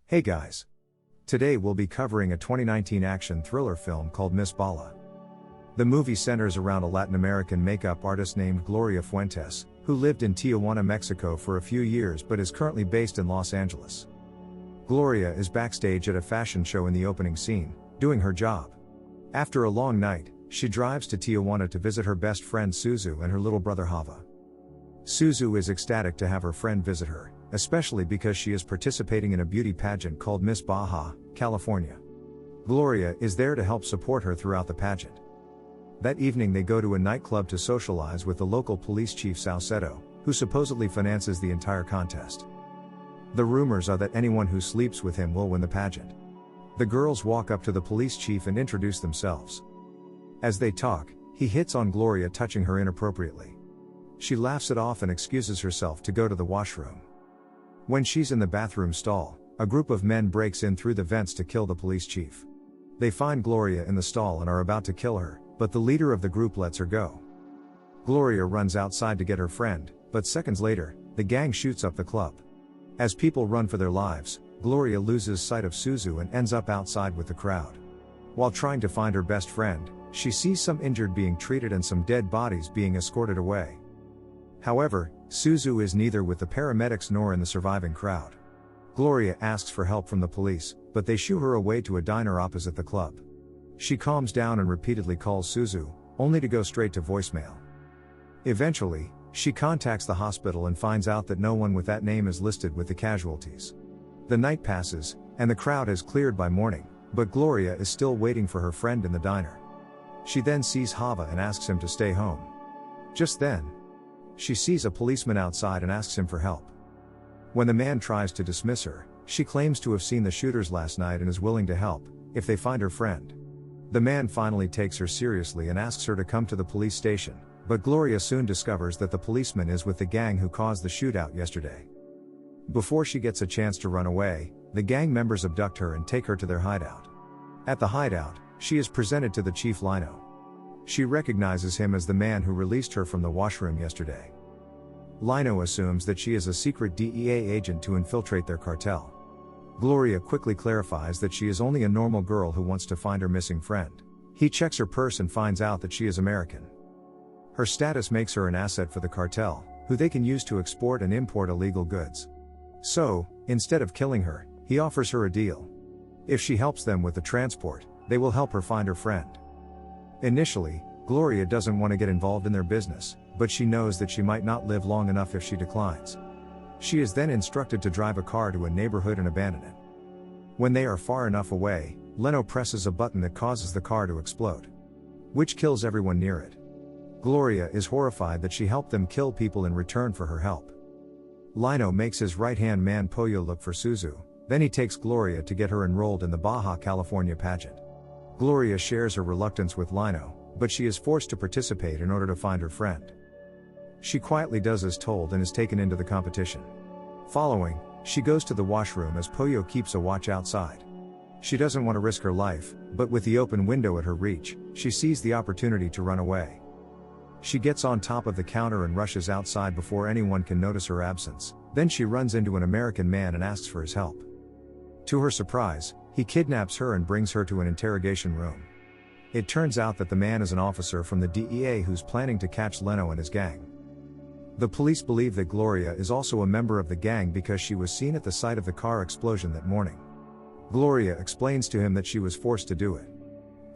Hey guys! Today we'll be covering a 2019 action thriller film called Miss Bala. The movie centers around a Latin American makeup artist named Gloria Fuentes, who lived in Tijuana, Mexico for a few years but is currently based in Los Angeles. Gloria is backstage at a fashion show in the opening scene, doing her job. After a long night, she drives to Tijuana to visit her best friend Suzu and her little brother Hava. Suzu is ecstatic to have her friend visit her, especially because she is participating in a beauty pageant called Miss Baja, California. Gloria is there to help support her throughout the pageant. That evening they go to a nightclub to socialize with the local police chief Saucedo, who supposedly finances the entire contest. The rumors are that anyone who sleeps with him will win the pageant. The girls walk up to the police chief and introduce themselves. As they talk, he hits on Gloria, touching her inappropriately. She laughs it off and excuses herself to go to the washroom. When she's in the bathroom stall, a group of men breaks in through the vents to kill the police chief. They find Gloria in the stall and are about to kill her, but the leader of the group lets her go. Gloria runs outside to get her friend, but seconds later, the gang shoots up the club. As people run for their lives, Gloria loses sight of Suzu and ends up outside with the crowd. While trying to find her best friend, she sees some injured being treated and some dead bodies being escorted away. However, Suzu is neither with the paramedics nor in the surviving crowd. Gloria asks for help from the police, but they shoo her away to a diner opposite the club. She calms down and repeatedly calls Suzu, only to go straight to voicemail. Eventually, she contacts the hospital and finds out that no one with that name is listed with the casualties. The night passes, and the crowd has cleared by morning, but Gloria is still waiting for her friend in the diner. She then sees Hava and asks him to stay home. Just then, she sees a policeman outside and asks him for help. When the man tries to dismiss her, she claims to have seen the shooters last night and is willing to help, if they find her friend. The man finally takes her seriously and asks her to come to the police station, but Gloria soon discovers that the policeman is with the gang who caused the shootout yesterday. Before she gets a chance to run away, the gang members abduct her and take her to their hideout. At the hideout, she is presented to the chief Lino. She recognizes him as the man who released her from the washroom yesterday. Lino assumes that she is a secret DEA agent to infiltrate their cartel. Gloria quickly clarifies that she is only a normal girl who wants to find her missing friend. He checks her purse and finds out that she is American. Her status makes her an asset for the cartel, who they can use to export and import illegal goods. So, instead of killing her, he offers her a deal. If she helps them with the transport, they will help her find her friend. Initially, Gloria doesn't want to get involved in their business, but she knows that she might not live long enough if she declines. She is then instructed to drive a car to a neighborhood and abandon it. When they are far enough away, Leno presses a button that causes the car to explode, which kills everyone near it. Gloria is horrified that she helped them kill people in return for her help. Lino makes his right-hand man Pollo look for Suzu, then he takes Gloria to get her enrolled in the Baja California pageant. Gloria shares her reluctance with Lino, but she is forced to participate in order to find her friend. She quietly does as told and is taken into the competition. Following, she goes to the washroom as Pollo keeps a watch outside. She doesn't want to risk her life, but with the open window at her reach, she sees the opportunity to run away. She gets on top of the counter and rushes outside before anyone can notice her absence. Then she runs into an American man and asks for his help. To her surprise, he kidnaps her and brings her to an interrogation room. It turns out that the man is an officer from the DEA who's planning to catch Leno and his gang. The police believe that Gloria is also a member of the gang because she was seen at the site of the car explosion that morning. Gloria explains to him that she was forced to do it.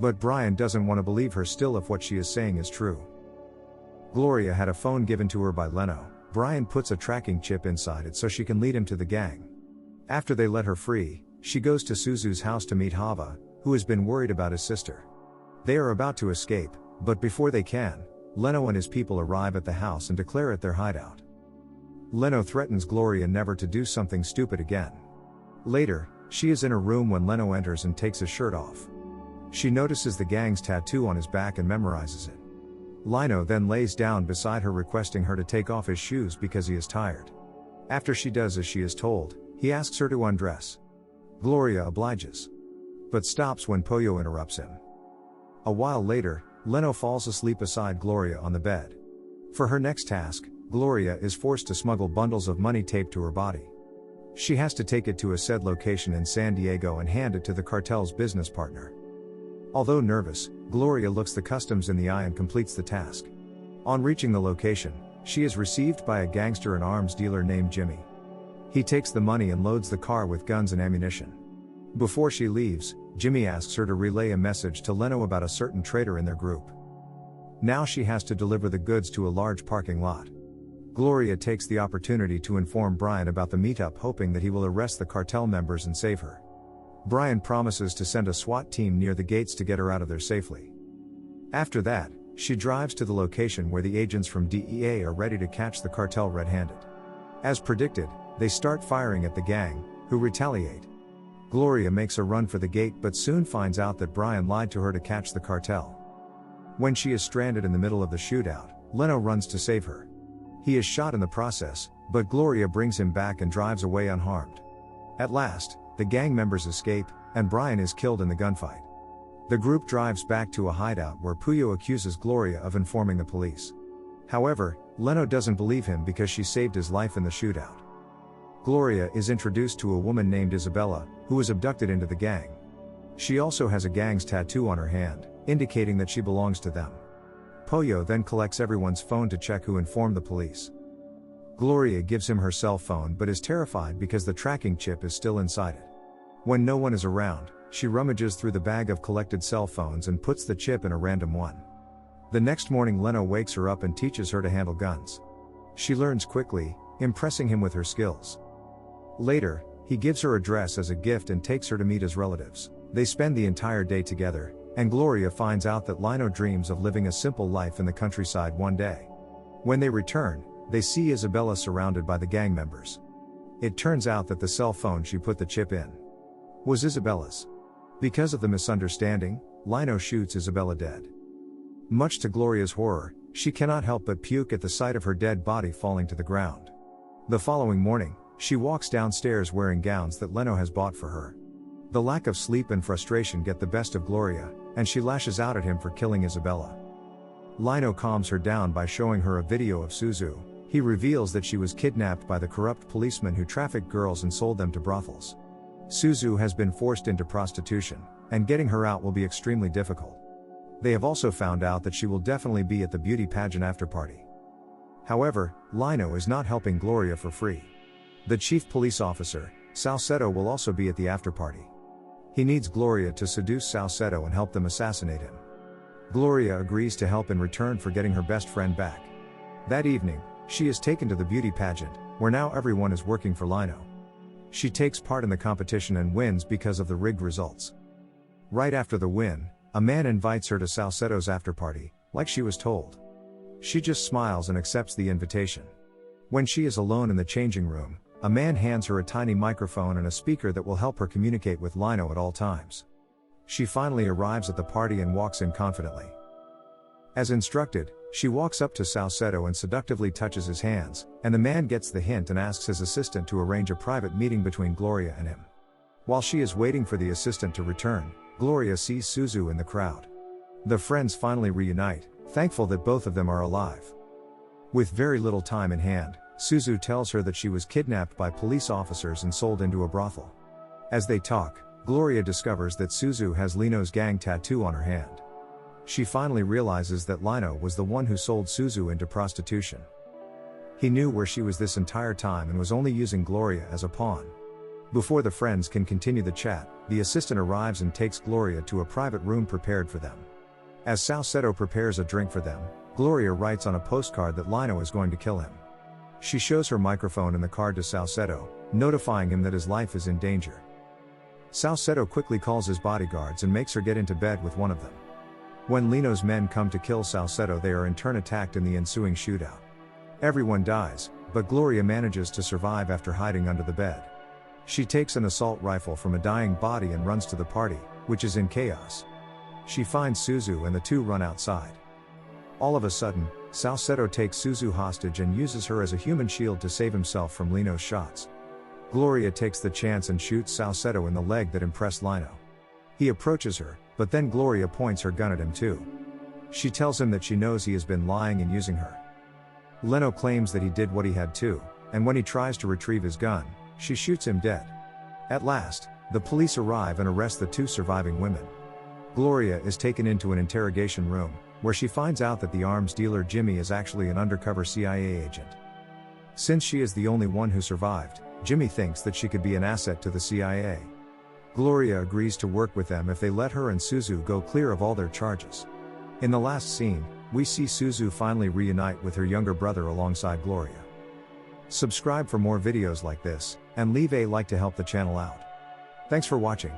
But Brian doesn't want to believe her still if what she is saying is true. Gloria had a phone given to her by Leno. Brian puts a tracking chip inside it so she can lead him to the gang. After they let her free, she goes to Suzu's house to meet Hava, who has been worried about his sister. They are about to escape, but before they can, Leno and his people arrive at the house and declare it their hideout. Leno threatens Gloria never to do something stupid again. Later, she is in a room when Leno enters and takes his shirt off. She notices the gang's tattoo on his back and memorizes it. Lino then lays down beside her, requesting her to take off his shoes because he is tired. After she does as she is told, he asks her to undress. Gloria obliges, but stops when Pollo interrupts him. A while later, Leno falls asleep beside Gloria on the bed. For her next task, Gloria is forced to smuggle bundles of money taped to her body. She has to take it to a said location in San Diego and hand it to the cartel's business partner. Although nervous, Gloria looks the customs in the eye and completes the task. On reaching the location, she is received by a gangster and arms dealer named Jimmy. He takes the money and loads the car with guns and ammunition. Before she leaves, Jimmy asks her to relay a message to Leno about a certain traitor in their group. Now she has to deliver the goods to a large parking lot. Gloria takes the opportunity to inform Brian about the meetup, hoping that he will arrest the cartel members and save her. Brian promises to send a SWAT team near the gates to get her out of there safely. After that, she drives to the location where the agents from DEA are ready to catch the cartel red-handed. As predicted, they start firing at the gang, who retaliate. Gloria makes a run for the gate but soon finds out that Brian lied to her to catch the cartel. When she is stranded in the middle of the shootout, Leno runs to save her. He is shot in the process, but Gloria brings him back and drives away unharmed. At last, the gang members escape, and Brian is killed in the gunfight. The group drives back to a hideout where Puyo accuses Gloria of informing the police. However, Leno doesn't believe him because she saved his life in the shootout. Gloria is introduced to a woman named Isabella, who is abducted into the gang. She also has a gang's tattoo on her hand, indicating that she belongs to them. Puyo then collects everyone's phone to check who informed the police. Gloria gives him her cell phone but is terrified because the tracking chip is still inside it. When no one is around, she rummages through the bag of collected cell phones and puts the chip in a random one. The next morning Leno wakes her up and teaches her to handle guns. She learns quickly, impressing him with her skills. Later, he gives her a dress as a gift and takes her to meet his relatives. They spend the entire day together, and Gloria finds out that Lino dreams of living a simple life in the countryside one day. When they return, they see Isabella surrounded by the gang members. It turns out that the cell phone she put the chip in was Isabella's. Because of the misunderstanding, Lino shoots Isabella dead. Much to Gloria's horror, she cannot help but puke at the sight of her dead body falling to the ground. The following morning, she walks downstairs wearing gowns that Leno has bought for her. The lack of sleep and frustration get the best of Gloria, and she lashes out at him for killing Isabella. Lino calms her down by showing her a video of Suzu. He reveals that she was kidnapped by the corrupt policemen who trafficked girls and sold them to brothels. Suzu has been forced into prostitution, and getting her out will be extremely difficult. They have also found out that she will definitely be at the beauty pageant after party. However, Lino is not helping Gloria for free. The chief police officer, Salcedo, will also be at the after party. He needs Gloria to seduce Salcedo and help them assassinate him. Gloria agrees to help in return for getting her best friend back. That evening, she is taken to the beauty pageant, where now everyone is working for Lino. She takes part in the competition and wins because of the rigged results. Right after the win, a man invites her to Salcedo's after party, like she was told. She just smiles and accepts the invitation. When she is alone in the changing room, a man hands her a tiny microphone and a speaker that will help her communicate with Lino at all times. She finally arrives at the party and walks in confidently. As instructed, she walks up to Salcedo and seductively touches his hands, and the man gets the hint and asks his assistant to arrange a private meeting between Gloria and him. While she is waiting for the assistant to return, Gloria sees Suzu in the crowd. The friends finally reunite, thankful that both of them are alive. With very little time in hand, Suzu tells her that she was kidnapped by police officers and sold into a brothel. As they talk, Gloria discovers that Suzu has Lino's gang tattoo on her hand. She finally realizes that Lino was the one who sold Suzu into prostitution. He knew where she was this entire time and was only using Gloria as a pawn. Before the friends can continue the chat, the assistant arrives and takes Gloria to a private room prepared for them. As Salcedo prepares a drink for them, Gloria writes on a postcard that Lino is going to kill him. She shows her microphone and the card to Salcedo, notifying him that his life is in danger. Salcedo quickly calls his bodyguards and makes her get into bed with one of them. When Lino's men come to kill Salcedo, they are in turn attacked in the ensuing shootout. Everyone dies, but Gloria manages to survive after hiding under the bed. She takes an assault rifle from a dying body and runs to the party, which is in chaos. She finds Suzu and the two run outside. All of a sudden, Salcedo takes Suzu hostage and uses her as a human shield to save himself from Lino's shots. Gloria takes the chance and shoots Salcedo in the leg that impressed Lino. He approaches her, but then Gloria points her gun at him too. She tells him that she knows he has been lying and using her. Leno claims that he did what he had to, and when he tries to retrieve his gun, she shoots him dead. At last, the police arrive and arrest the two surviving women. Gloria is taken into an interrogation room, where she finds out that the arms dealer Jimmy is actually an undercover CIA agent. Since she is the only one who survived, Jimmy thinks that she could be an asset to the CIA. Gloria agrees to work with them if they let her and Suzu go clear of all their charges. In the last scene, we see Suzu finally reunite with her younger brother alongside Gloria. Subscribe for more videos like this, and leave a like to help the channel out. Thanks for watching.